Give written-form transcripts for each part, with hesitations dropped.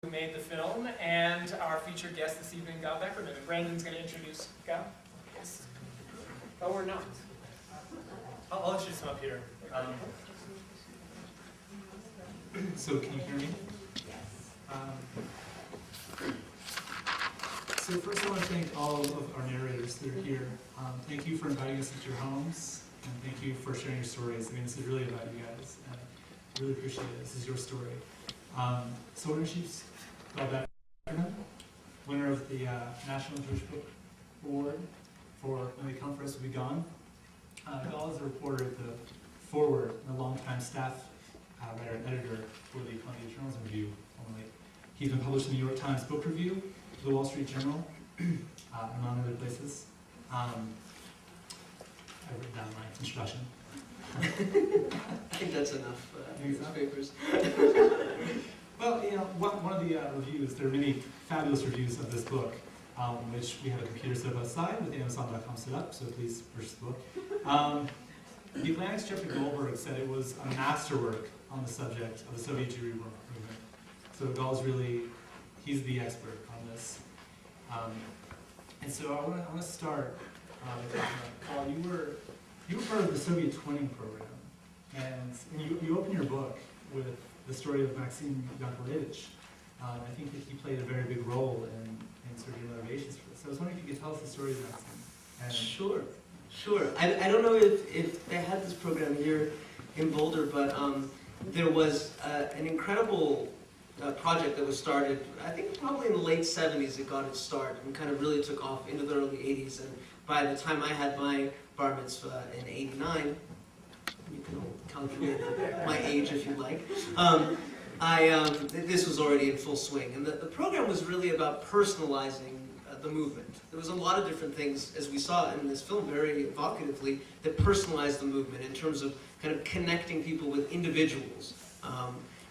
who made the film, and our featured guest this evening, Gal Beckerman. And Brandon's going to introduce Gal. Yes. Oh, or not. I'll introduce him up here. So can you hear me? Yes. So first I want to thank all of our narrators that are here. Thank you for inviting us into your homes, and thank you for sharing your stories. I mean, this is really about you guys, and I really appreciate it. This is your story. So we're introduced Gal Beckerman, winner of the National Jewish Book Award for When They Come For Us Will Be Gone. Gal is a reporter at the Forward and a longtime staff writer and editor for the Columbia Journalism Review. He's been published in the New York Times Book Review, the Wall Street Journal, among other places. I wrote down my introduction. I think that's enough newspapers. Well, you know, one of the reviews, there are many fabulous reviews of this book, which we have a computer set up outside with Amazon.com set up, so please purchase the book. The Atlantic's Jeffrey Goldberg said it was a masterwork on the subject of the Soviet Jewry movement. So Gal's really, he's the expert on this. And so I want to start with Gal. You were part of the Soviet twinning program, and you open your book with the story of Maxim Yankelevich. I think that he played a very big role in sort of your motivations for this. So I was wondering if you could tell us the story of Maxim. Sure. I don't know if they had this program here in Boulder, but there was an incredible project that was started, I think probably in the late 70s it got its start and kind of really took off into the early 80s. And by the time I had my bar mitzvah in '89, you can calculate my age if you'd like, this was already in full swing. And the program was really about personalizing the movement. There was a lot of different things, as we saw in this film very evocatively, that personalized the movement in terms of kind of connecting people with individuals.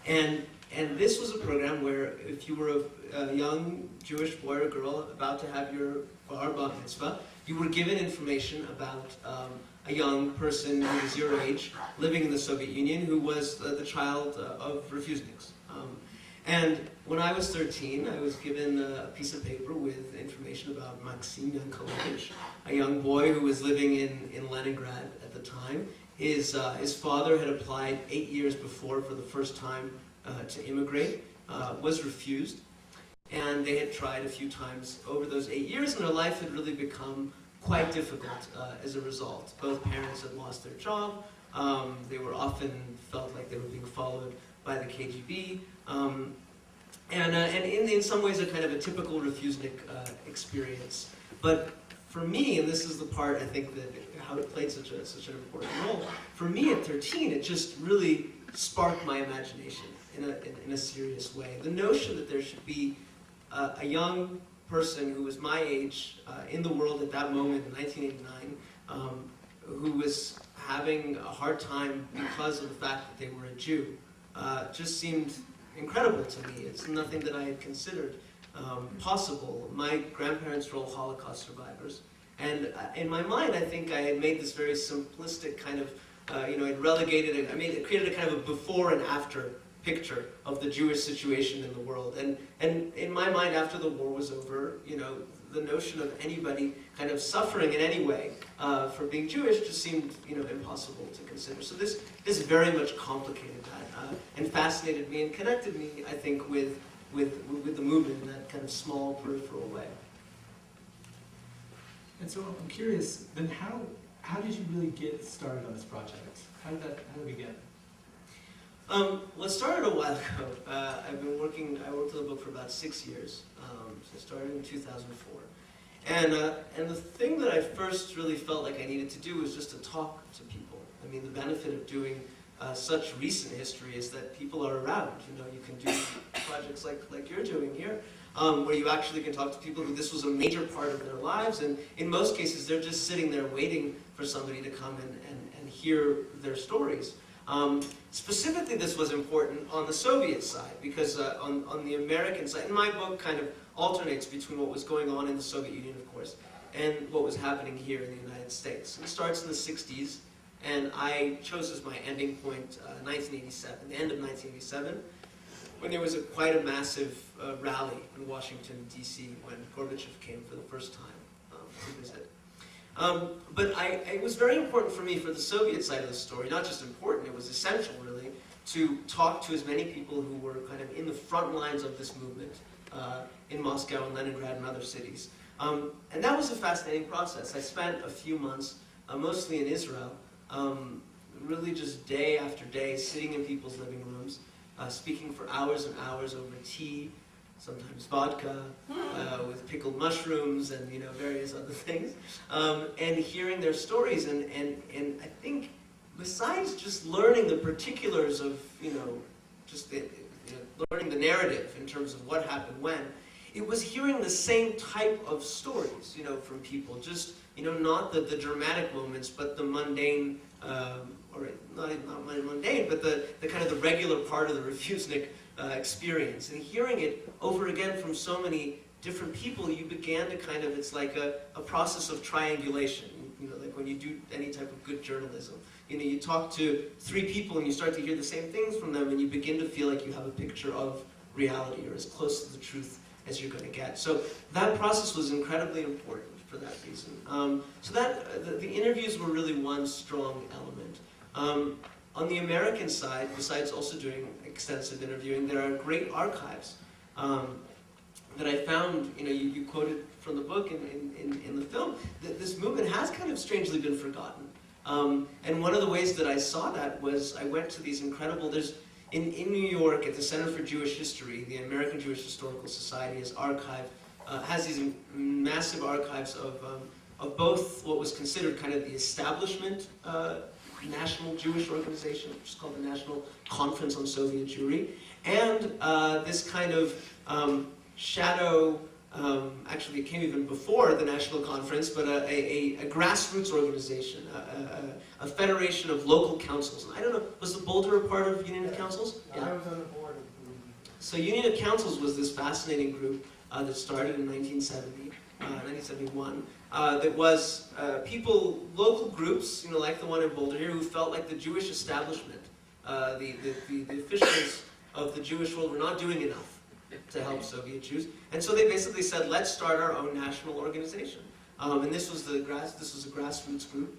And this was a program where if you were a young Jewish boy or girl about to have your bar mitzvah, you were given information about a young person who was your age, living in the Soviet Union, who was the child of Refuseniks. And when I was 13, I was given a piece of paper with information about Maxim Yankelevich, a young boy who was living in Leningrad at the time. His father had applied 8 years before for the first time to immigrate, was refused, and they had tried a few times over those 8 years, and their life had really become quite difficult as a result. Both parents had lost their job. They were often felt like they were being followed by the KGB, and in some ways a kind of a typical Refusenik experience. But for me, and this is the part I think that how it played such an important role, for me at 13 it just really sparked my imagination in a serious way. The notion that there should be a young person who was my age in the world at that moment in 1989 who was having a hard time because of the fact that they were a Jew just seemed incredible to me. It's nothing that I had considered possible. My grandparents were all Holocaust survivors, and in my mind I think I had made this very simplistic kind of, I'd relegated it, it created a kind of a before and after picture of the Jewish situation in the world. And in my mind, after the war was over, the notion of anybody kind of suffering in any way for being Jewish just seemed, impossible to consider. So this very much complicated that and fascinated me and connected me, I think, with the movement in that kind of small, peripheral way. And so I'm curious, then how did you really get started on this project? How did it begin? Well, it started a while ago. I worked on the book for about 6 years. So I started in 2004. And the thing that I first really felt like I needed to do was just to talk to people. I mean, the benefit of doing such recent history is that people are around. You can do projects like you're doing here, where you actually can talk to people who this was a major part of their lives, and in most cases they're just sitting there waiting for somebody to come and hear their stories. Specifically, this was important on the Soviet side, because on the American side, and my book kind of alternates between what was going on in the Soviet Union, of course, and what was happening here in the United States. It starts in the 60s, and I chose as my ending point 1987, the end of 1987. when there was quite a massive rally in Washington, D.C. when Gorbachev came for the first time to visit. But it was very important for me, for the Soviet side of the story, not just important, it was essential really, to talk to as many people who were kind of in the front lines of this movement in Moscow and Leningrad and other cities. And that was a fascinating process. I spent a few months, mostly in Israel, really just day after day, sitting in people's living rooms, speaking for hours and hours over tea, sometimes vodka, with pickled mushrooms and various other things, and hearing their stories. And I think besides just learning the particulars of learning the narrative in terms of what happened when, it was hearing the same type of stories, from people. Just not the dramatic moments, but the mundane, or not mundane, but the kind of the regular part of the Refusenik experience. And hearing it over again from so many different people, you began to kind of, it's like a process of triangulation. Like when you do any type of good journalism. You talk to 3 people and you start to hear the same things from them, and you begin to feel like you have a picture of reality, or as close to the truth as you're going to get. So that process was incredibly important for that reason. So that the interviews were really one strong element. On the American side, besides also doing extensive interviewing, there are great archives that I found. You quoted from the book in the film, that this movement has kind of strangely been forgotten. And one of the ways that I saw that was I went to these incredible, in New York at the Center for Jewish History, the American Jewish Historical Society has these massive archives of both what was considered kind of the establishment national Jewish organization, which is called the National Conference on Soviet Jewry, and this kind of shadow, actually it came even before the National Conference, but a grassroots organization, a federation of local councils. And I don't know, was the Boulder a part of Union of Councils? Yeah. I was on the board of So Union of Councils was this fascinating group that started in 1971, that was people, local groups, like the one in Boulder here, who felt like the Jewish establishment, the officials of the Jewish world were not doing enough to help Soviet Jews, and so they basically said, let's start our own national organization. And this was a grassroots group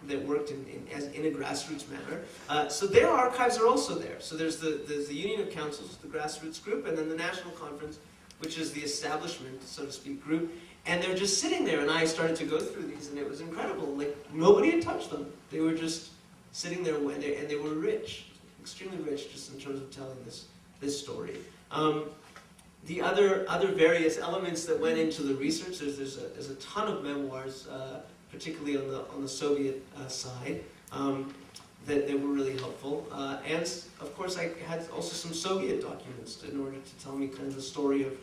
that worked in a grassroots manner. So their archives are also there. So there's the Union of Councils, the grassroots group, and then the National Conference, which is the establishment, so to speak, group. And they're just sitting there, and I started to go through these, and it was incredible. Like, nobody had touched them. They were just sitting there, and they were rich, extremely rich, just in terms of telling this story. The other various elements that went into the research, there's a ton of memoirs, particularly on the Soviet side, that were really helpful. And of course I had also some Soviet documents in order to tell me kind of the story of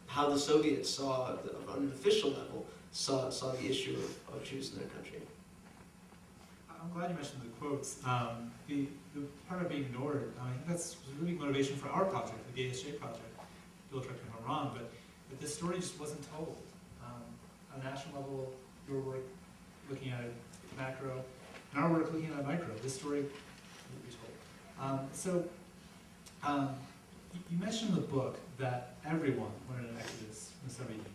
how the Soviets saw, on an official level, saw the issue of Jews in their country. I'm glad you mentioned the quotes. The part of being ignored, I think that's really motivation for our project, the BSJ project. You'll correct me if I'm wrong, but this story just wasn't told. On a national level, your work looking at it macro, and our work looking at it micro. This story wouldn't be told. You mentioned in the book that everyone went in an exodus in the Soviet Union.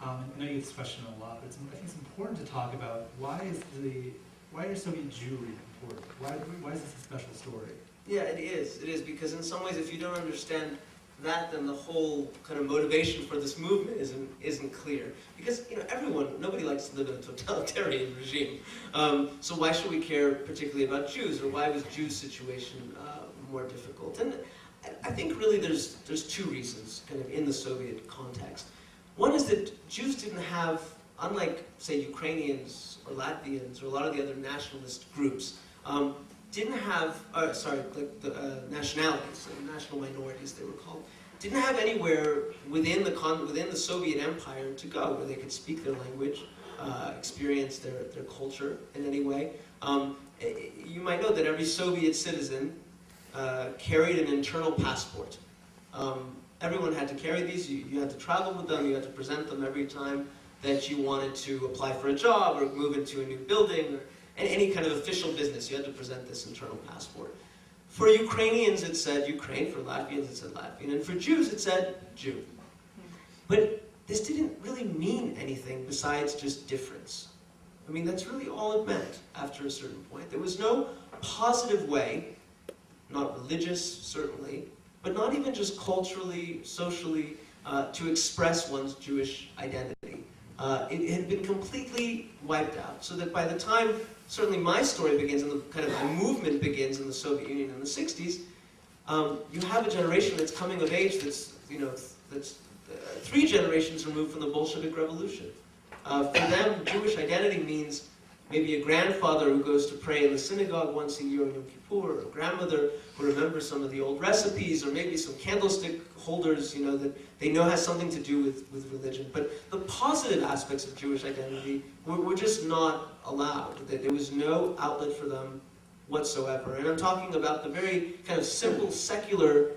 I know you get this question a lot, but I think it's important to talk about why is Soviet Jewry important? Why is this a special story? Yeah, it is, because in some ways, if you don't understand that, then the whole kind of motivation for this movement isn't clear. Because nobody likes to live in a totalitarian regime. So why should we care particularly about Jews, or why was Jews' situation more difficult? And I think really there's 2 reasons, kind of in the Soviet context. One is that Jews didn't have, unlike say Ukrainians or Latvians or a lot of the other nationalist groups, didn't have, nationalities, national minorities they were called, didn't have anywhere within the Soviet Empire to go where they could speak their language, experience their culture in any way. You might know that every Soviet citizen carried an internal passport. Everyone had to carry these. You had to travel with them. You had to present them every time that you wanted to apply for a job or move into a new building or any kind of official business. You had to present this internal passport. For Ukrainians, it said Ukraine. For Latvians, it said Latvian. And for Jews, it said Jew. But this didn't really mean anything besides just difference. I mean, that's really all it meant after a certain point. There was no positive way, not religious, certainly, but not even just culturally, socially, to express one's Jewish identity. It had been completely wiped out, so that by the time, certainly my story begins, and the kind of my movement begins in the Soviet Union in the 60s, you have a generation that's coming of age that's 3 generations removed from the Bolshevik Revolution. For them, Jewish identity means maybe a grandfather who goes to pray in the synagogue once a year on Yom Kippur, or a grandmother who remembers some of the old recipes, or maybe some candlestick holders, that they know has something to do with religion. But the positive aspects of Jewish identity were just not allowed. There was no outlet for them whatsoever. And I'm talking about the very kind of simple, secular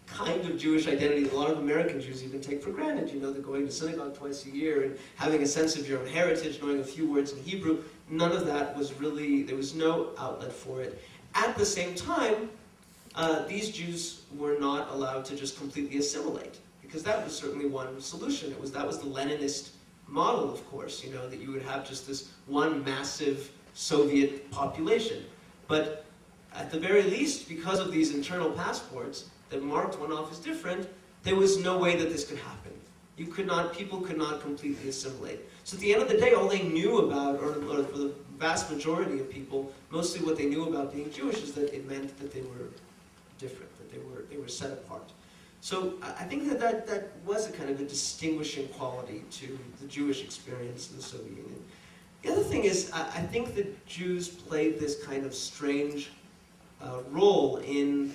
kind of Jewish identity that a lot of American Jews even take for granted. They're going to synagogue twice a year and having a sense of your own heritage, knowing a few words in Hebrew. None of that was really, there was no outlet for it. At the same time, these Jews were not allowed to just completely assimilate, because that was certainly one solution. That was the Leninist model, of course, that you would have just this one massive Soviet population. But at the very least, because of these internal passports that marked one off as different, there was no way that this could happen. People could not completely assimilate. So at the end of the day, all they knew about, or for the vast majority of people, mostly what they knew about being Jewish is that it meant that they were different, that they were set apart. So I think that was a kind of a distinguishing quality to the Jewish experience in the Soviet Union. The other thing is, I think that Jews played this kind of strange role in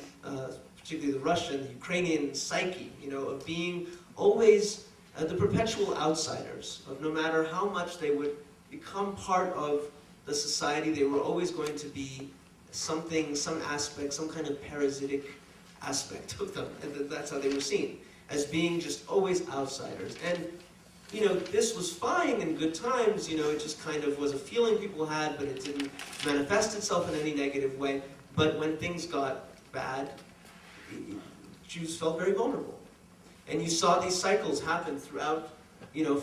particularly the Russian, the Ukrainian psyche, of being always the perpetual outsiders, of no matter how much they would become part of the society, they were always going to be something, some aspect, some kind of parasitic aspect of them, and that's how they were seen, as being just always outsiders. And this was fine in good times, it just kind of was a feeling people had, but it didn't manifest itself in any negative way. But when things got bad, Jews felt very vulnerable. And you saw these cycles happen throughout,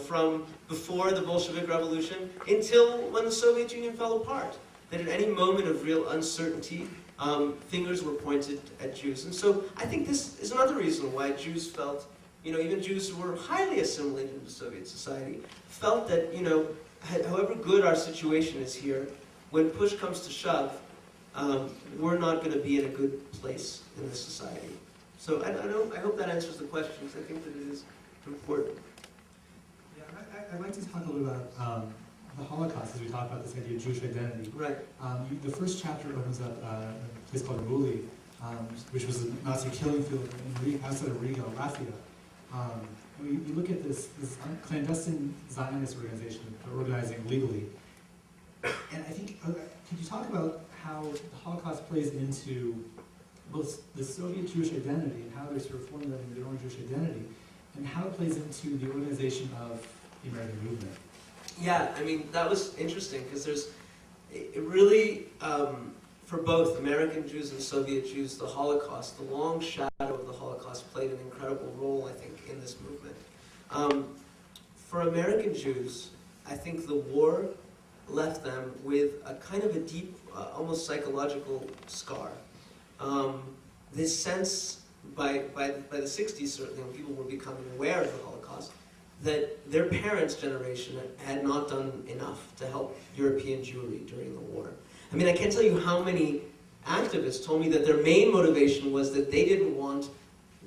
from before the Bolshevik Revolution until when the Soviet Union fell apart. That at any moment of real uncertainty, fingers were pointed at Jews. And so I think this is another reason why Jews felt, even Jews who were highly assimilated into Soviet society, felt that, however good our situation is here, when push comes to shove, we're not going to be in a good place in this society. So I hope that answers the question, because I think that it is important. Yeah, I'd like to talk a little about the Holocaust as we talk about this idea of Jewish identity. Right. The first chapter opens up a place called Ruli, which was a Nazi killing field outside of Riga, Latvia. You look at this clandestine Zionist organization organizing legally, and I think, could you talk about how the Holocaust plays into both the Soviet Jewish identity and how they're sort of formulating their own Jewish identity, and how it plays into the organization of the American movement? Yeah, I mean, that was interesting, because it really, for both American Jews and Soviet Jews, the Holocaust, the long shadow of the Holocaust played an incredible role, I think, in this movement. For American Jews, I think the war left them with a kind of a deep, almost psychological scar. This sense, by the 60s certainly, when people were becoming aware of the Holocaust, that their parents' generation had not done enough to help European Jewry during the war. I mean, I can't tell you how many activists told me that their main motivation was that they didn't want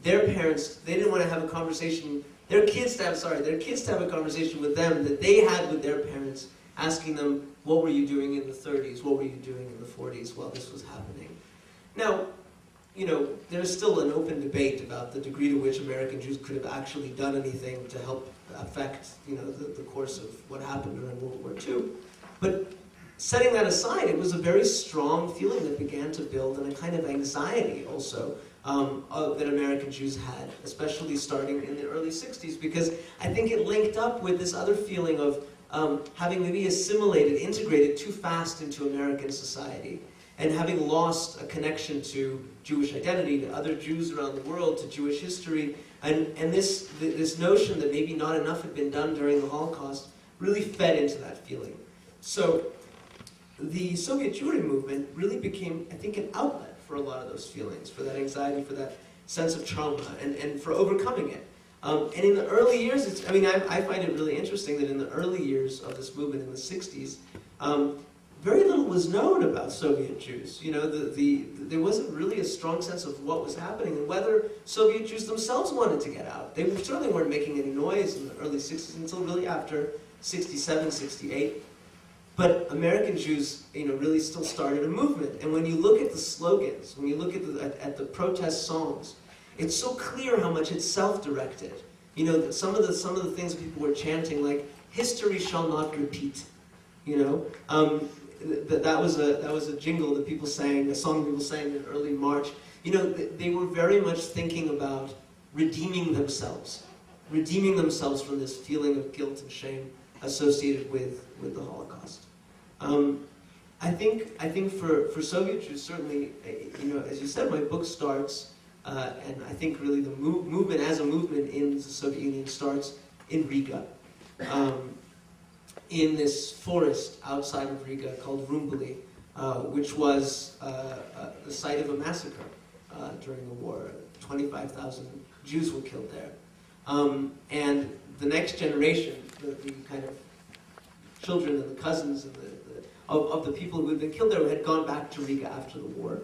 their parents, they didn't want to have a conversation, their kids to have a conversation with them that they had with their parents, asking them, what were you doing in the 30s, what were you doing in the 40s while this was happening? Now, there's still an open debate about the degree to which American Jews could have actually done anything to help affect, the course of what happened during World War II. But setting that aside, it was a very strong feeling that began to build, and a kind of anxiety also that American Jews had, especially starting in the early 60s, because I think it linked up with this other feeling of having maybe assimilated, integrated too fast into American society, and having lost a connection to Jewish identity, to other Jews around the world, to Jewish history, and this notion that maybe not enough had been done during the Holocaust really fed into that feeling. So the Soviet Jewry movement really became, I think, an outlet for a lot of those feelings, for that anxiety, for that sense of trauma, and for overcoming it. And in the early years, I find it really interesting that in the early years of this movement in the 60s, very little was known about Soviet Jews. You know, there wasn't really a strong sense of what was happening and whether Soviet Jews themselves wanted to get out. They certainly weren't making any noise in the early 60s until really after 67, 68. But American Jews, really still started a movement. And when you look at the slogans, when you look at the protest songs, it's so clear how much it's self-directed. You know, some of the things people were chanting, like "History shall not repeat." That was a jingle that people sang, a song people sang in early March. They were very much thinking about redeeming themselves from this feeling of guilt and shame associated with the Holocaust. I think for Soviet Jews, certainly, as you said, my book starts, and I think really the movement as a movement in the Soviet Union starts in Riga, in this forest outside of Riga called Rumbly, which was the site of a massacre during the war. 25,000 Jews were killed there. And the next generation, the kind of children and the cousins and of the people who had been killed there had gone back to Riga after the war.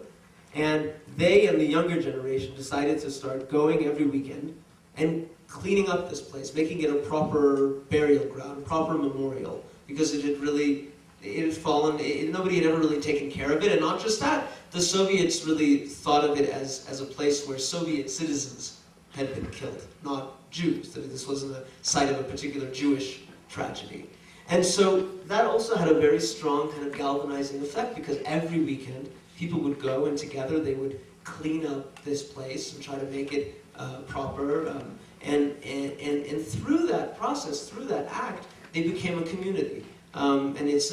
And they and the younger generation decided to start going every weekend and cleaning up this place, making it a proper burial ground, a proper memorial, because it had fallen, nobody had ever really taken care of it. And not just that, the Soviets really thought of it as a place where Soviet citizens had been killed, not Jews, that this wasn't a site of a particular Jewish tragedy. And so that also had a very strong kind of galvanizing effect, because every weekend people would go and together they would clean up this place and try to make it proper. And through that process, through that act, they became a community. And it's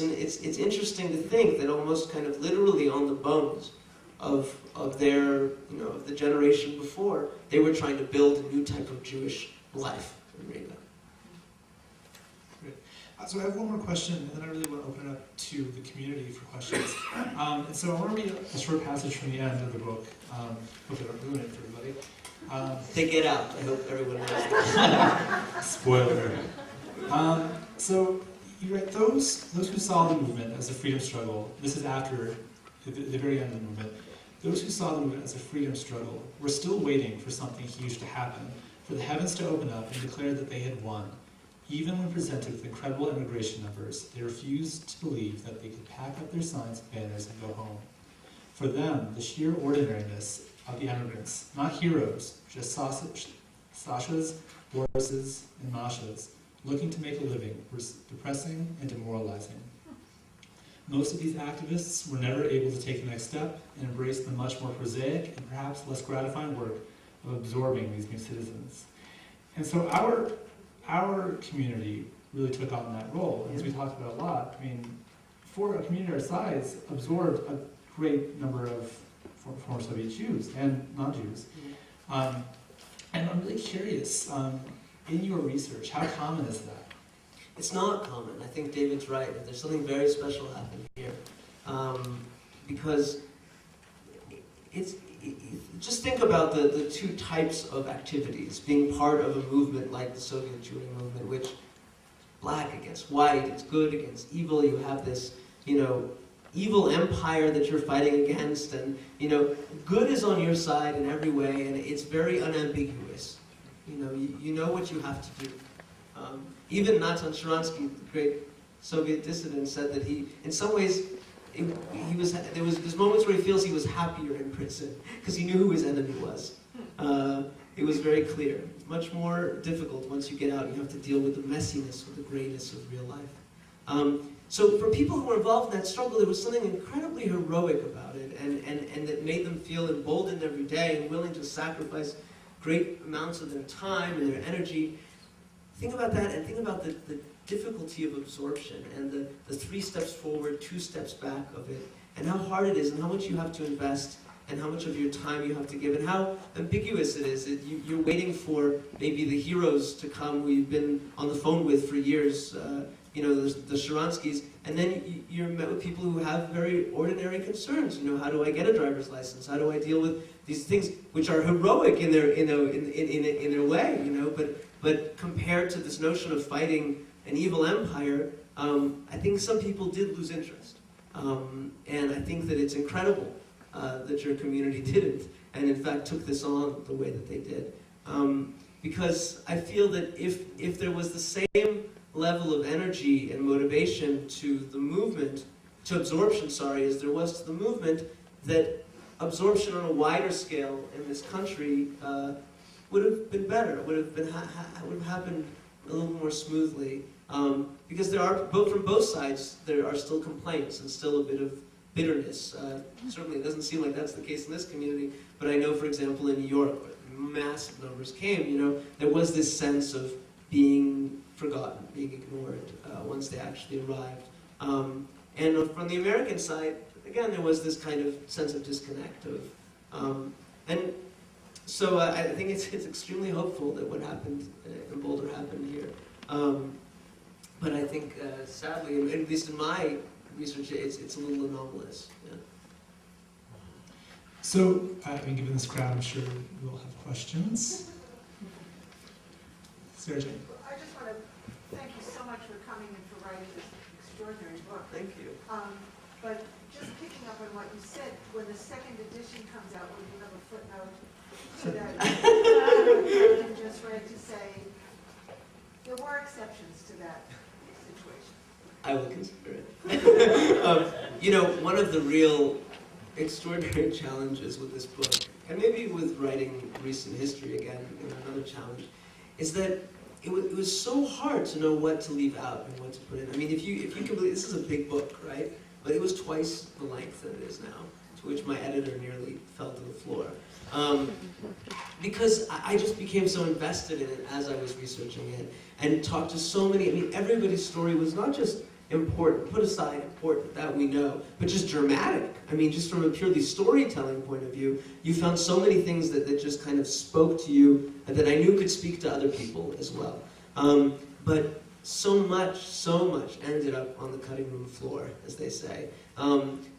interesting to think that almost kind of literally on the bones of their, of the generation before, they were trying to build a new type of Jewish life in Riga. So I have one more question, and then I really want to open it up to the community for questions. And so I want to read a short passage from the end of the book. Hope I don't ruin it for everybody. They get out. I hope everyone knows that. Spoiler. So you write, those who saw the movement as a freedom struggle, this is after the very end of the movement, those who saw the movement as a freedom struggle were still waiting for something huge to happen, for the heavens to open up and declare that they had won. Even when presented with incredible immigration numbers, they refused to believe that they could pack up their signs and banners and go home. For them, the sheer ordinariness of the immigrants, not heroes, just Sashas, Boris's, and Mashas, looking to make a living, was depressing and demoralizing. Most of these activists were never able to take the next step and embrace the much more prosaic and perhaps less gratifying work of absorbing these new citizens. And so our community really took on that role. As we talked about a lot, for a community our size, absorbed a great number of former Soviet Jews and non-Jews. And I'm really curious, in your research, how common is that? It's not common. I think David's right. There's something very special happening here. Because just think about the two types of activities being part of a movement like the Soviet Jewry movement, which black against white, it's good against evil. You have this, evil empire that you're fighting against, and good is on your side in every way, and it's very unambiguous. You know what you have to do. Even Natan Sharansky, the great Soviet dissident, said that he, in some ways, there's moments where he feels he was happier in prison because he knew who his enemy was. It was very clear. It's much more difficult once you get out. You have to deal with the messiness, with the grayness of real life. So for people who were involved in that struggle, there was something incredibly heroic about it, and that made them feel emboldened every day and willing to sacrifice great amounts of their time and their energy. Think about that, and think about the difficulty of absorption and the 3 steps forward, 2 steps back of it. and how hard it is, and how much you have to invest, and how much of your time you have to give, and how ambiguous it is. You're waiting for maybe the heroes to come who you've been on the phone with for years, you know, the Sharonskys, and then you're met with people who have very ordinary concerns. You know, how do I get a driver's license? How do I deal with these things which are heroic in their way? You know, but compared to this notion of fighting an evil empire, I think some people did lose interest, and I think that it's incredible that your community didn't, and in fact took this on the way that they did, because I feel that if there was the same level of energy and motivation to the movement, to absorption, sorry, as there was to the movement, that absorption on a wider scale in this country would have been better, would have happened a little more smoothly, because there are, from both sides, there are still complaints and still a bit of bitterness. Certainly it doesn't seem like that's the case in this community, but I know, for example, in New York, where massive numbers came, you know, there was this sense of being forgotten, being ignored once they actually arrived. And from the American side, again, there was this kind of sense of disconnect and so I think it's extremely hopeful that what happened in Boulder happened here. But I think, sadly, at least in my research, it's a little anomalous. Yeah. So, given this crowd, I'm sure we'll have questions. Sarah Jane. I just want to thank you so much for coming and for writing this extraordinary book. Thank you. But just picking up on what you said, when the second edition comes out, will you have a footnote to that? And just ready to say there were exceptions to that situation. I will consider it. You know, one of the real extraordinary challenges with this book, and maybe with writing recent history again, another challenge, is that it was so hard to know what to leave out and what to put in. I mean, if you can believe, this is a big book, right? But it was twice the length that it is now, to which my editor nearly fell to the floor. Because I just became so invested in it as I was researching it, and talked to so many, I mean, everybody's story was not just important, put aside important, that we know, but just dramatic. I mean, just from a purely storytelling point of view, you found so many things that just kind of spoke to you, and that I knew could speak to other people as well. But so much ended up on the cutting room floor, as they say.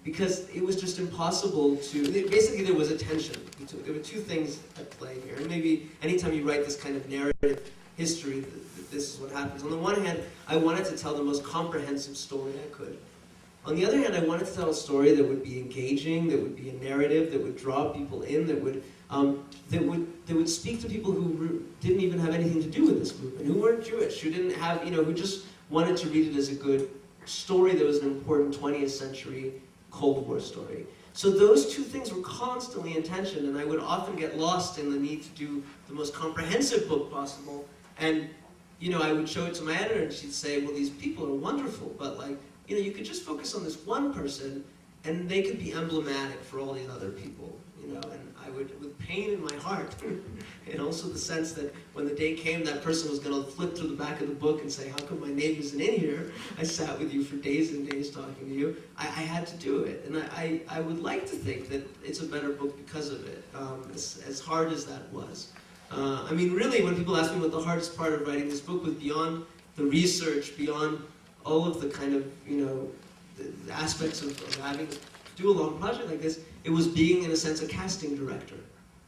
Because it was just impossible to, basically there was a tension. There were two things at play here, and maybe anytime you write this kind of narrative history, this is what happens. On the one hand, I wanted to tell the most comprehensive story I could. On the other hand, I wanted to tell a story that would be engaging, that would be a narrative, that would draw people in, that would speak to people who didn't even have anything to do with this movement, who weren't Jewish, who didn't have, you know, who just wanted to read it as a good story that was an important 20th century Cold War story. So those two things were constantly in tension, and I would often get lost in the need to do the most comprehensive book possible. And, you know, I would show it to my editor, and she'd say, well, these people are wonderful, but, like, you know, you could just focus on this one person, and they could be emblematic for all these other people, you know. And I would, with pain in my heart, and also the sense that when the day came that person was going to flip through the back of the book and say, how come my name isn't in here? I sat with you for days and days talking to you. I had to do it, and I would like to think that it's a better book because of it, as hard as that was. I mean, really, when people ask me what the hardest part of writing this book was, beyond the research, beyond all of the kind of, you know, the aspects of having to do a long project like this, it was being, in a sense, a casting director.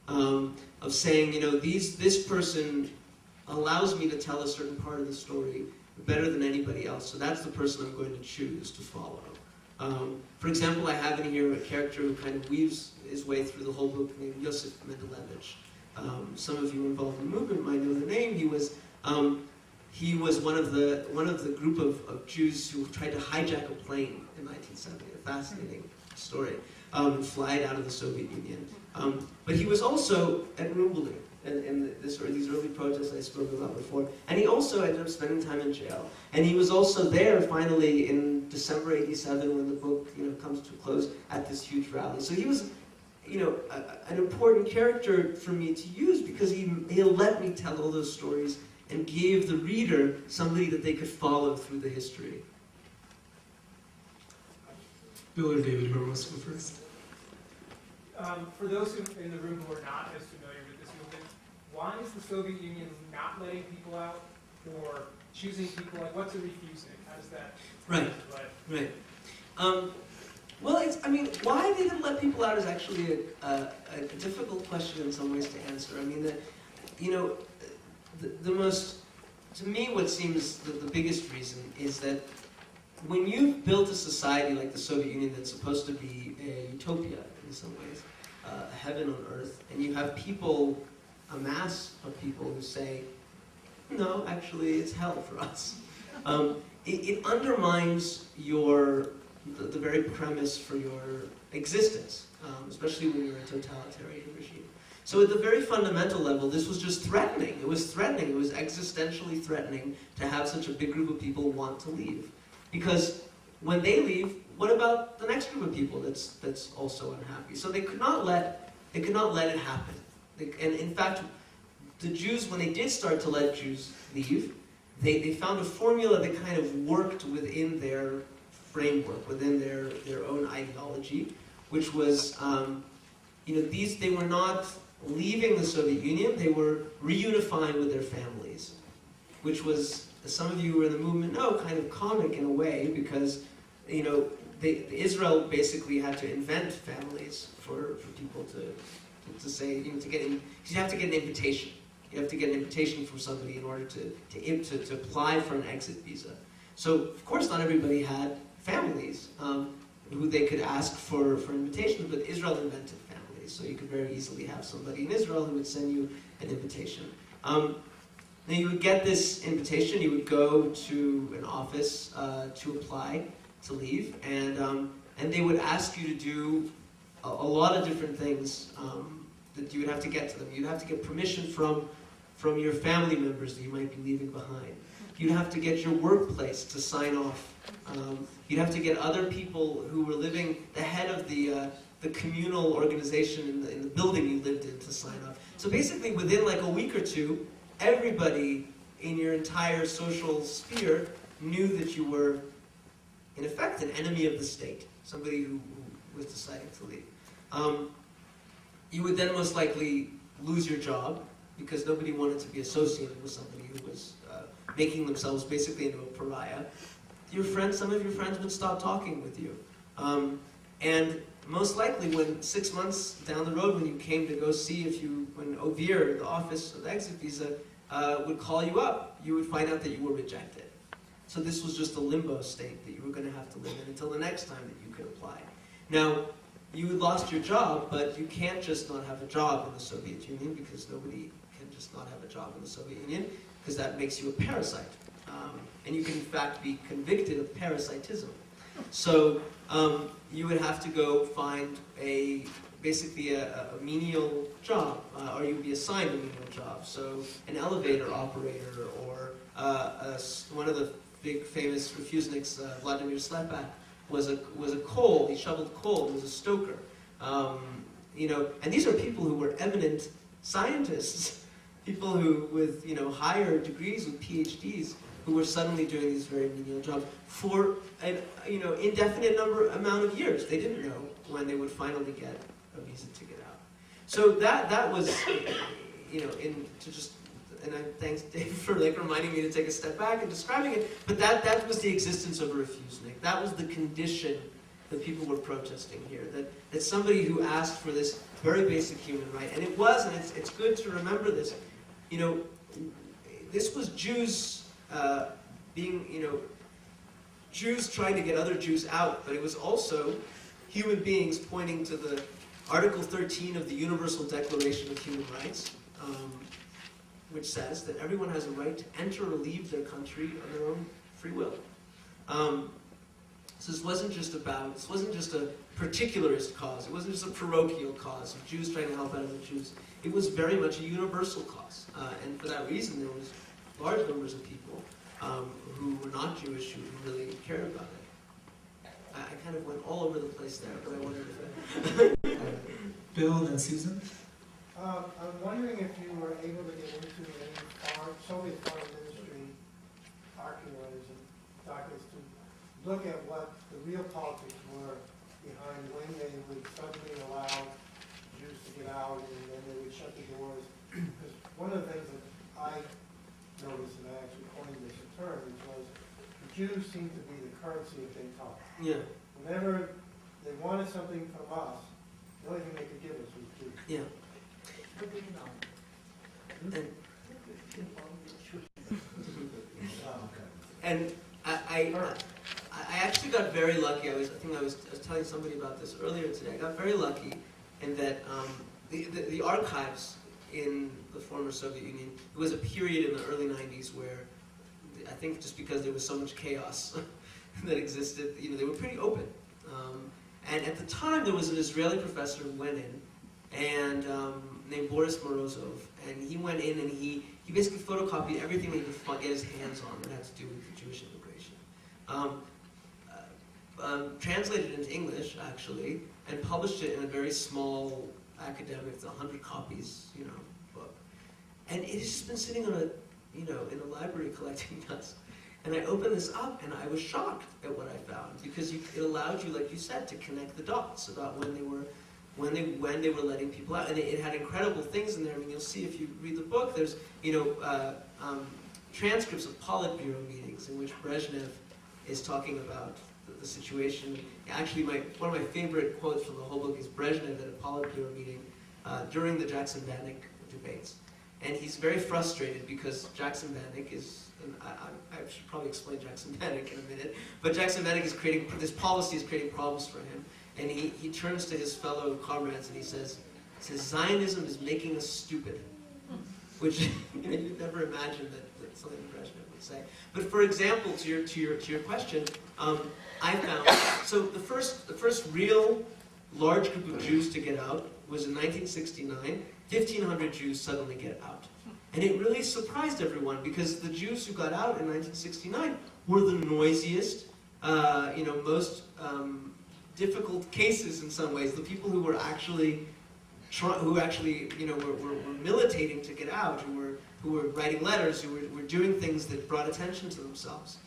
Of saying, you know, this person allows me to tell a certain part of the story better than anybody else, so that's the person I'm going to choose to follow. For example, I have in here a character who kind of weaves his way through the whole book named Yosef Mendelevich. Some of you involved in the movement might know the name. He was one of the group of Jews who tried to hijack a plane in 1970. A fascinating story, and fly it out of the Soviet Union. But he was also at Rumbling in these early protests I spoke about before, and he also ended up spending time in jail. And he was also there finally in December '87 when the book, you know, comes to a close at this huge rally. So he was, you know, an important character for me to use because he'll let me tell all those stories and gave the reader somebody that they could follow through the history. Bill or David, whoever wants to go first. For those in the room who are not as familiar with this movement, why is the Soviet Union not letting people out or choosing people? Like, what's a Refusenik? How does that? Right. Right. Well, I mean, why they didn't let people out is actually a difficult question in some ways to answer. I mean, the most, to me, what seems the biggest reason is that when you've built a society like the Soviet Union that's supposed to be a utopia in some ways, a heaven on earth, and you have people, a mass of people who say, no, actually, it's hell for us. It undermines the very premise for your existence, especially when you're a totalitarian regime. So at the very fundamental level, this was just threatening. It was threatening. It was existentially threatening to have such a big group of people want to leave. Because when they leave, what about the next group of people that's also unhappy? So they could not let it happen. And in fact, the Jews, when they did start to let Jews leave, they found a formula that kind of worked within their framework, within their own ideology, which was, they were not leaving the Soviet Union, they were reunifying with their families, which was, as some of you who were in the movement know, kind of comic in a way, because, Israel basically had to invent families for people to say, to get in, because you have to get an invitation. You have to get an invitation from somebody in order to apply for an exit visa. So, of course, not everybody had families who they could ask for invitations, but Israel invented families, so you could very easily have somebody in Israel who would send you an invitation. Now you would get this invitation, you would go to an office to apply to leave, and they would ask you to do a lot of different things that you would have to get to them. You'd have to get permission from your family members that you might be leaving behind. You'd have to get your workplace to sign off. You'd have to get other people who were living, the head of the communal organization in the building you lived in, to sign off. So basically, within like a week or two, everybody in your entire social sphere knew that you were, in effect, an enemy of the state, somebody who was deciding to leave. You would then most likely lose your job, because nobody wanted to be associated with somebody who was making themselves basically into a pariah. Some of your friends would stop talking with you. And most likely, when 6 months down the road, when you came to go see when OVIR, the Office of the Exit Visa, would call you up, you would find out that you were rejected. So this was just a limbo state that you were going to have to live in until the next time that you could apply. Now, you lost your job, but you can't just not have a job in the Soviet Union, because nobody can just not have a job in the Soviet Union, because that makes you a parasite. And you can, in fact, be convicted of parasitism. So you would have to go find basically a menial job, or you'd be assigned a menial job. So an elevator operator, or one of the big famous Refuseniks, Vladimir Slepak, was a coal. He shoveled coal. He was a stoker. And these are people who were eminent scientists, people who with higher degrees, with PhDs, who were suddenly doing these very menial jobs for an indefinite amount of years. They didn't know when they would finally get a visa to get out. So that was, and thanks Dave for reminding me to take a step back and describing it. But that was the existence of a Refusenik. That was the condition that people were protesting here. That somebody who asked for this very basic human right, and it was, and it's good to remember this. This was Jews Jews trying to get other Jews out, but it was also human beings pointing to the Article 13 of the Universal Declaration of Human Rights, which says that everyone has a right to enter or leave their country on their own free will. So this wasn't just a particularist cause. It wasn't just a parochial cause of Jews trying to help out other Jews. It was very much a universal cause. And for that reason, there was large numbers of people who were not Jewish who really cared about it. I kind of went all over the place there, but I wondered if Bill and Susan? I'm wondering if you were able to get into any Soviet foreign ministry archives and documents to look at what the real politics were one of the things that I noticed, and I actually coined this term, which was the Jews seem to be the currency of didnt. Yeah. Whenever they wanted something from us, the only thing they could give us was Jews. Yeah. And I actually got very lucky. I think I was telling somebody about this earlier today. I got very lucky in that the archives in the former Soviet Union, there was a period in the early 90s where I think just because there was so much chaos that existed, they were pretty open. And at the time, there was an Israeli professor who went in, and named Boris Morozov, and he went in and he basically photocopied everything he could get his hands on that had to do with the Jewish immigration. Translated it into English, actually, and published it in a very small academic, 100 copies, book. And it has just been sitting on in a library collecting dust. And I opened this up, and I was shocked at what I found, because it allowed you, like you said, to connect the dots about when they were letting people out, and it had incredible things in there. I mean, you'll see if you read the book. There's transcripts of Politburo meetings in which Brezhnev is talking about the situation. Actually, one of my favorite quotes from the whole book is Brezhnev at a Politburo meeting during the Jackson-Vanik debates, and he's very frustrated because Jackson-Vanik is. And I should probably explain Jackson-Vanik in a minute, but Jackson-Vanik is creating, this policy is creating problems for him, and he turns to his fellow comrades and he says, Zionism is making us stupid, which you'd never imagine that something Brezhnev would say. But for example, to your question, I found, so the first real large group of Jews to get out was in 1969. 1,500 Jews suddenly get out. And it really surprised everyone, because the Jews who got out in 1969 were the noisiest, most difficult cases in some ways. The people who were actually, were militating to get out, who were writing letters, who were doing things that brought attention to themselves.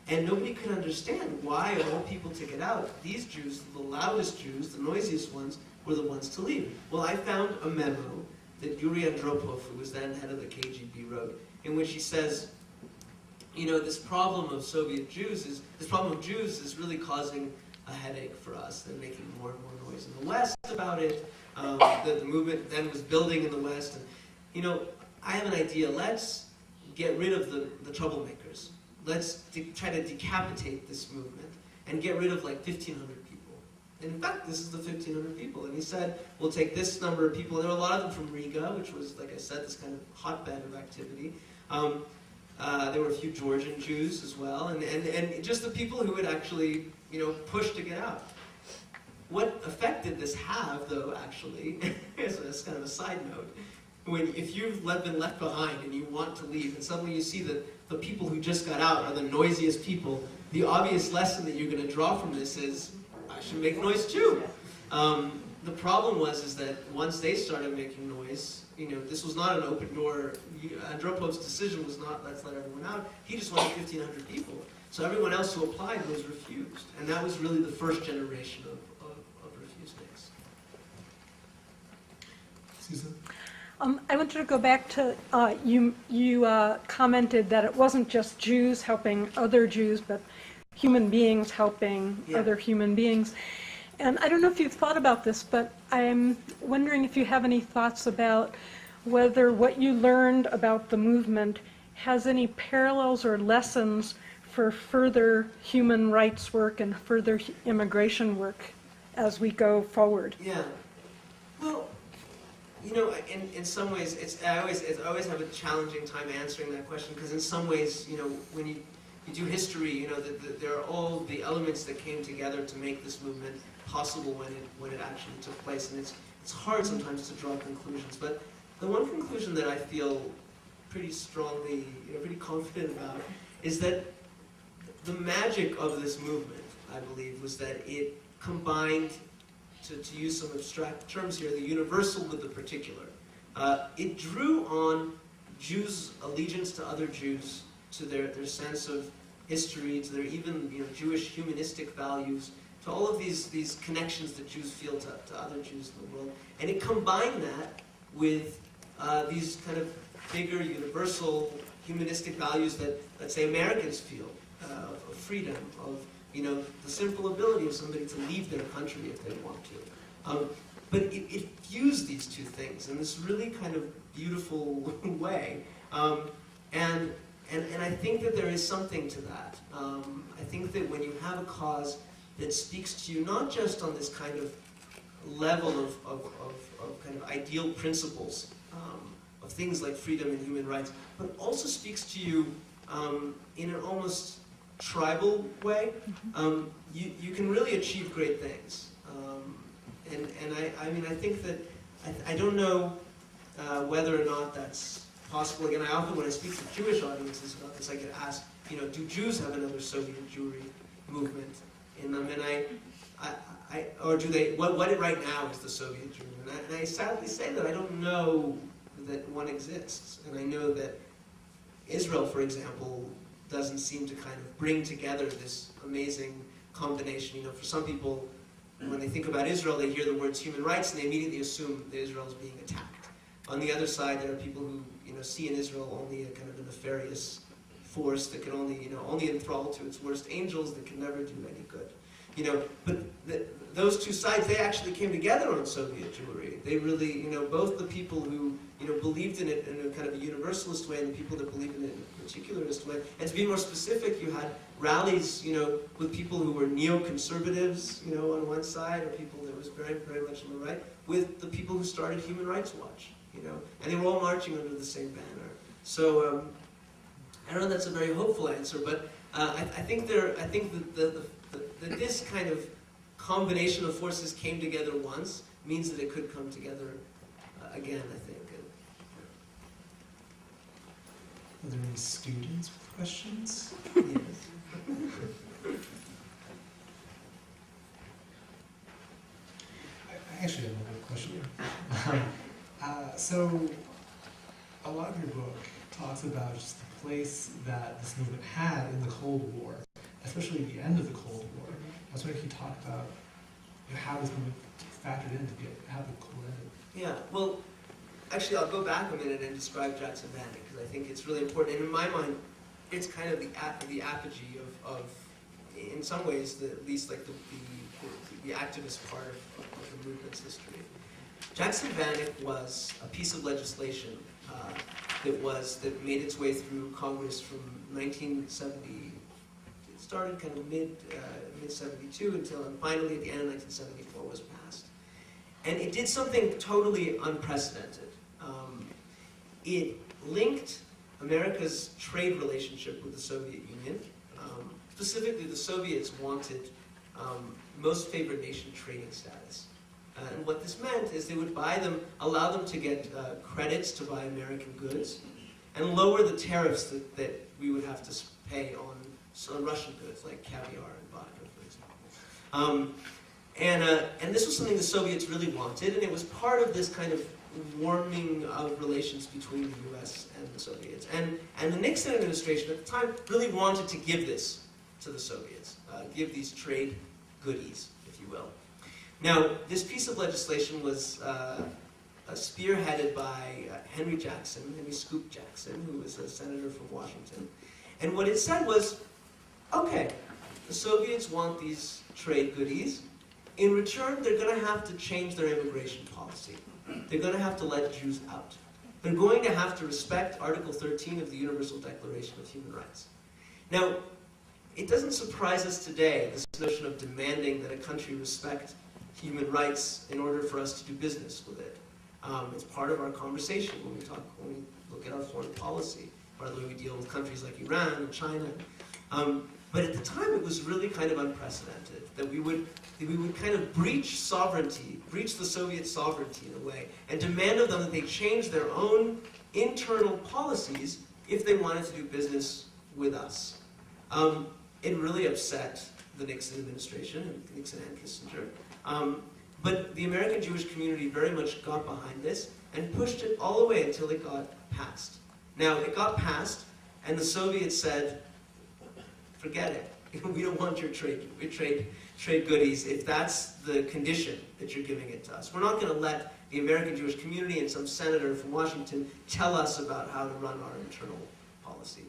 And nobody could understand why, of all people to get out, these Jews, the loudest Jews, the noisiest ones, were the ones to leave. Well, I found a memo that Yuri Andropov, who was then head of the KGB, wrote, in which he says, this problem of Jews is really causing a headache for us. They're making more and more noise in the West about it. The movement then was building in the West. And, I have an idea. Let's get rid of the troublemakers. Let's try to decapitate this movement and get rid of like 1,500 people. And in fact, this is the 1,500 people. And he said, we'll take this number of people. There were a lot of them from Riga, which was, like I said, this kind of hotbed of activity. There were a few Georgian Jews as well, and just the people who would actually, push to get out. What effect did this have, though, actually, as kind of a side note, if you've been left behind and you want to leave, and suddenly you see that the people who just got out are the noisiest people, the obvious lesson that you're going to draw from this is, I should make noise too. The problem is that once they started making noise, this was not an open door. Andropov's decision was not, let's let everyone out. He just wanted 1,500 people. So everyone else who applied was refused. And that was really the first generation of Refuseniks. Susan? I wanted to go back to, you commented that it wasn't just Jews helping other Jews, but human beings helping other human beings. And I don't know if you've thought about this, but I'm wondering if you have any thoughts about whether what you learned about the movement has any parallels or lessons for further human rights work and further immigration work as we go forward. Yeah. Well, in some ways, I always have a challenging time answering that question, because in some ways, when you do history, there are all the elements that came together to make this movement possible when it actually took place, and it's hard sometimes to draw conclusions. But the one conclusion that I feel pretty strongly, pretty confident about, is that the magic of this movement, I believe, was that it combined, to use some abstract terms here, the universal with the particular. It drew on Jews' allegiance to other Jews, to their sense of history, to their even Jewish humanistic values, to all of these connections that Jews feel to other Jews in the world. And it combined that with these kind of bigger, universal, humanistic values that, let's say, Americans feel, of freedom, of, the simple ability of somebody to leave their country if they want to. But it fused these two things in this really kind of beautiful way. And I think that there is something to that. I think that when you have a cause that speaks to you, not just on this kind of level of kind of ideal principles, of things like freedom and human rights, but also speaks to you in an almost tribal way, you can really achieve great things. I think that, I don't know whether or not that's possible. Again, I often, when I speak to Jewish audiences about this, I get asked, do Jews have another Soviet Jewry movement in them? And or do they, what right now is the Soviet Jewry? And I sadly say that I don't know that one exists. And I know that Israel, for example, doesn't seem to kind of bring together this amazing combination. For some people, when they think about Israel, they hear the words human rights and they immediately assume that Israel is being attacked. On the other side, there are people who see in Israel only a kind of a nefarious force that can only enthrall to its worst angels that can never do any good. But those two sides, they actually came together on Soviet Jewry. They really, both the people who, believed in it in a kind of a universalist way and the people that believed in it in a particularist way. And to be more specific, you had rallies, with people who were neoconservatives, on one side, or people that was very, very much on the right, with the people who started Human Rights Watch, and they were all marching under the same banner. So, I don't know if that's a very hopeful answer, but I think that this kind of combination of forces came together once means that it could come together again, I think. Are there any students with questions? Yes. I actually have another question. So, a lot of your book talks about just the place that this movement had in the Cold War, especially at the end of the Cold War. I was wondering if you talk about how this movement factored in to have the Cold War. Yeah, well, actually, I'll go back a minute and describe Jackson Vanik, because I think it's really important. And in my mind, it's kind of the apogee of in some ways, at least like the activist part of the movement's history. Jackson Vanik was a piece of legislation that made its way through Congress from 1970. It started kind of mid 72 until finally at the end of 1974 was passed. And it did something totally unprecedented. It linked America's trade relationship with the Soviet Union. Specifically, the Soviets wanted most favored nation trading status. And what this meant is they would allow them to get credits to buy American goods, and lower the tariffs that we would have to pay on Russian goods, like caviar and vodka, for example. And this was something the Soviets really wanted, and it was part of this kind of warming of relations between the U.S. and the Soviets. And the Nixon administration at the time really wanted to give this to the Soviets, give these trade goodies, if you will. Now, this piece of legislation was spearheaded by Henry Scoop Jackson, who was a senator from Washington. And what it said was, okay, the Soviets want these trade goodies. In return, they're going to have to change their immigration policy. They're going to have to let Jews out. They're going to have to respect Article 13 of the Universal Declaration of Human Rights. Now, it doesn't surprise us today, this notion of demanding that a country respect human rights in order for us to do business with it. It's part of our conversation when we look at our foreign policy, part of the way we deal with countries like Iran and China. But at the time, it was really kind of unprecedented that we would kind of breach the Soviet sovereignty in a way, and demand of them that they change their own internal policies if they wanted to do business with us. It really upset the Nixon administration, Nixon and Kissinger. But the American Jewish community very much got behind this and pushed it all the way until it got passed. Now, it got passed, and the Soviets said, forget it. We don't want your trade goodies if that's the condition that you're giving it to us. We're not going to let the American Jewish community and some senator from Washington tell us about how to run our internal policy.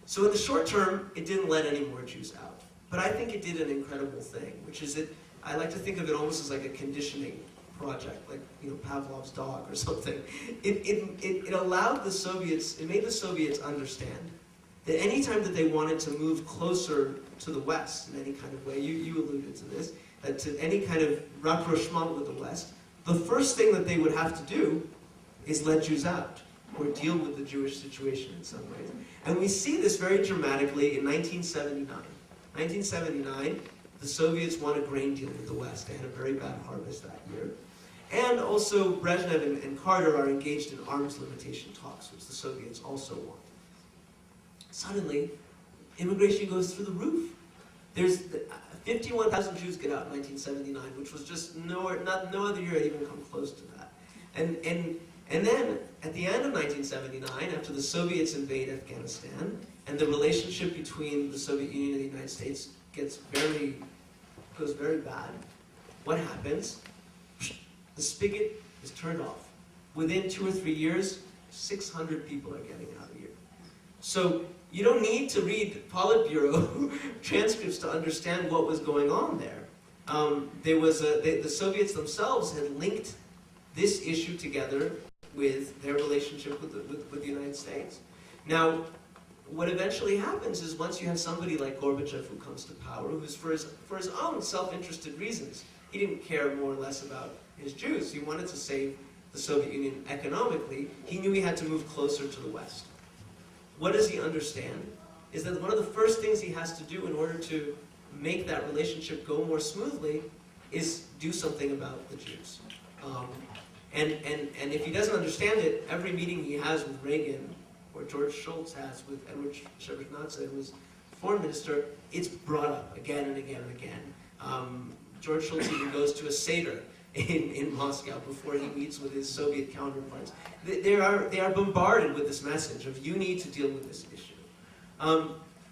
So in the short term, it didn't let any more Jews out. But I think it did an incredible thing, which is I like to think of it almost as like a conditioning project, like Pavlov's dog or something. It allowed the Soviets, it made the Soviets understand that any time that they wanted to move closer to the West in any kind of way, you alluded to this, that to any kind of rapprochement with the West, the first thing that they would have to do is let Jews out, or deal with the Jewish situation in some ways. And we see this very dramatically in 1979. 1979, the Soviets won a grain deal with the West. They had a very bad harvest that year. And also Brezhnev and Carter are engaged in arms limitation talks, which the Soviets also want. Suddenly, immigration goes through the roof. There's 51,000 Jews get out in 1979, which was just no other year had even come close to that. And then, at the end of 1979, after the Soviets invade Afghanistan, and the relationship between the Soviet Union and the United States goes very bad, what happens? The spigot is turned off. Within 2 or 3 years, 600 people are getting out of here. So you don't need to read Politburo transcripts to understand what was going on there. The Soviets themselves had linked this issue together with their relationship with the United States. Now, what eventually happens is once you have somebody like Gorbachev who comes to power, who's for his own self-interested reasons, he didn't care more or less about his Jews. He wanted to save the Soviet Union economically. He knew he had to move closer to the West. What does he understand? Is that one of the first things he has to do in order to make that relationship go more smoothly is do something about the Jews. And if he doesn't understand it, every meeting he has with Reagan, or George Shultz has with Edward Shevardnadze, who was foreign minister, it's brought up again and again and again. George Shultz even goes to a Seder in Moscow before he meets with his Soviet counterparts. They are bombarded with this message of you need to deal with this issue.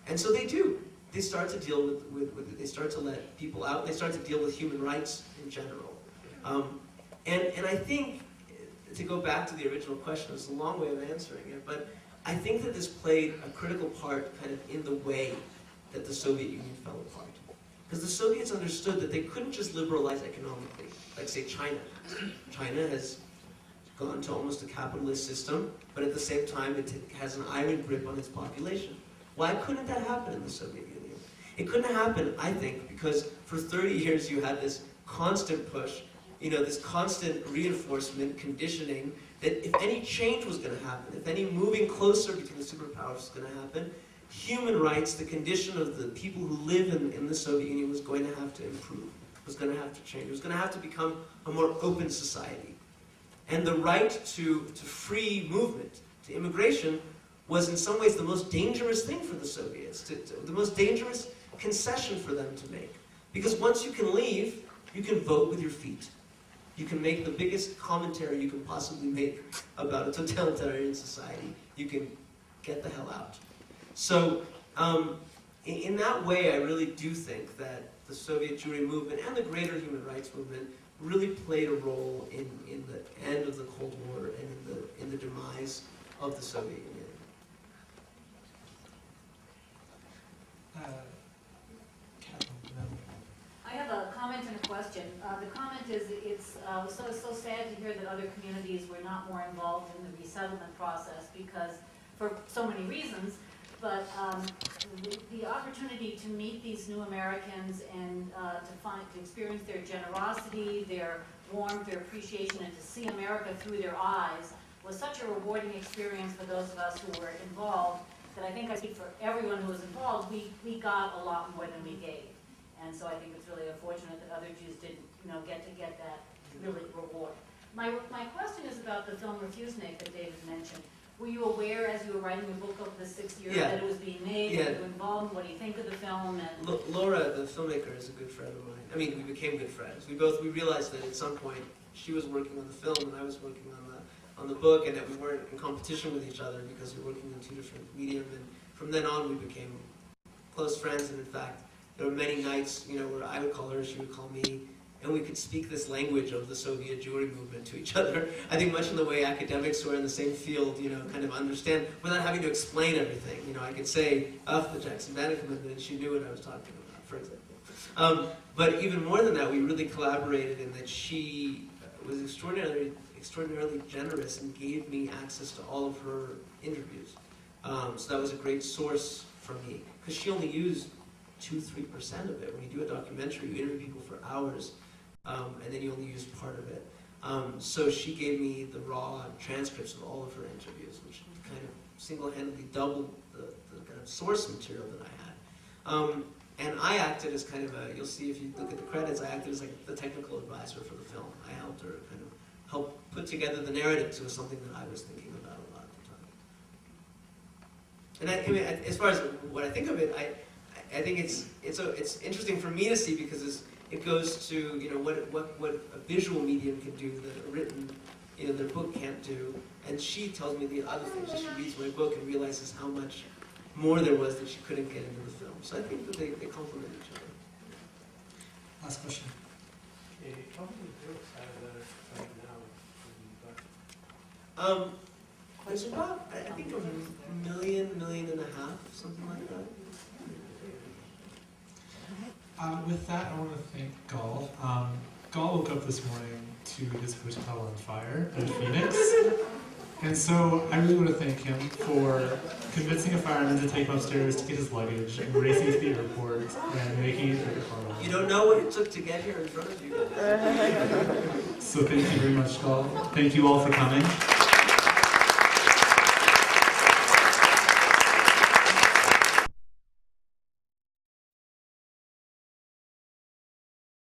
And so they do. They start to deal with they start to let people out. They start to deal with human rights in general. And I think, to go back to the original question, it's a long way of answering it, but I think that this played a critical part kind of in the way that the Soviet Union fell apart. Because the Soviets understood that they couldn't just liberalize economically, like say China. China has gone to almost a capitalist system, but at the same time it has an iron grip on its population. Why couldn't that happen in the Soviet Union? It couldn't happen, I think, because for 30 years you had this constant push, this constant reinforcement, conditioning, that if any change was going to happen, if any moving closer between the superpowers was going to happen, human rights, the condition of the people who live in the Soviet Union was going to have to improve, was going to have to change, it was going to have to become a more open society. And the right to free movement, to immigration, was in some ways the most dangerous thing for the Soviets, the most dangerous concession for them to make. Because once you can leave, you can vote with your feet. You can make the biggest commentary you can possibly make about a totalitarian society. You can get the hell out. So, in that way, I really do think that the Soviet Jewry movement and the greater human rights movement really played a role in the end of the Cold War and in the demise of the Soviet Union. I have a comment and a question. The comment is it's so sad to hear that other communities were not more involved in the resettlement process because for so many reasons, but the opportunity to meet these new Americans and to experience their generosity, their warmth, their appreciation, and to see America through their eyes was such a rewarding experience for those of us who were involved that I think I speak for everyone who was involved, we got a lot more than we gave. And so I think it's really unfortunate that other Jews didn't, get that really reward. My question is about the film Refusenik that David mentioned. Were you aware as you were writing the book over the 6 years that it was being made? Yeah. Were you involved? What do you think of the film? And Laura, the filmmaker, is a good friend of mine. I mean, we became good friends. We realized that at some point she was working on the film and I was working on the book, and that we weren't in competition with each other because we were working in two different mediums. And from then on, we became close friends. And in fact, there were many nights, where I would call her, she would call me, and we could speak this language of the Soviet Jewry movement to each other. I think much in the way academics who are in the same field, kind of understand without having to explain everything. I could say, the Jackson-Vanik movement, and she knew what I was talking about, for example. But even more than that, we really collaborated in that she was extraordinarily generous and gave me access to all of her interviews. So that was a great source for me, because she only used 2-3% of it. When you do a documentary, you interview people for hours, and then you only use part of it. So she gave me the raw transcripts of all of her interviews, which kind of single-handedly doubled the kind of source material that I had. And I acted as kind of you'll see if you look at the credits, I acted as like the technical advisor for the film. I helped her kind of help put together the narrative, because it was something that I was thinking about a lot at the time. And as far as what I think of it, I think it's interesting for me to see, because it goes to what a visual medium can do that a written their book can't do, and she tells me the other things. She reads my book and realizes how much more there was that she couldn't get into the film. So I think that they complement each other. Last question. How many books are there right now? There's about, I think, 1.5 million, something like that. With that, I want to thank Gall. Gall woke up this morning to his hotel on fire in Phoenix. And so I really want to thank him for convincing a fireman to take him upstairs to get his luggage, and racing to the airport, and making it through the car. You don't know what it took to get here in front of you. So thank you very much, Gall. Thank you all for coming.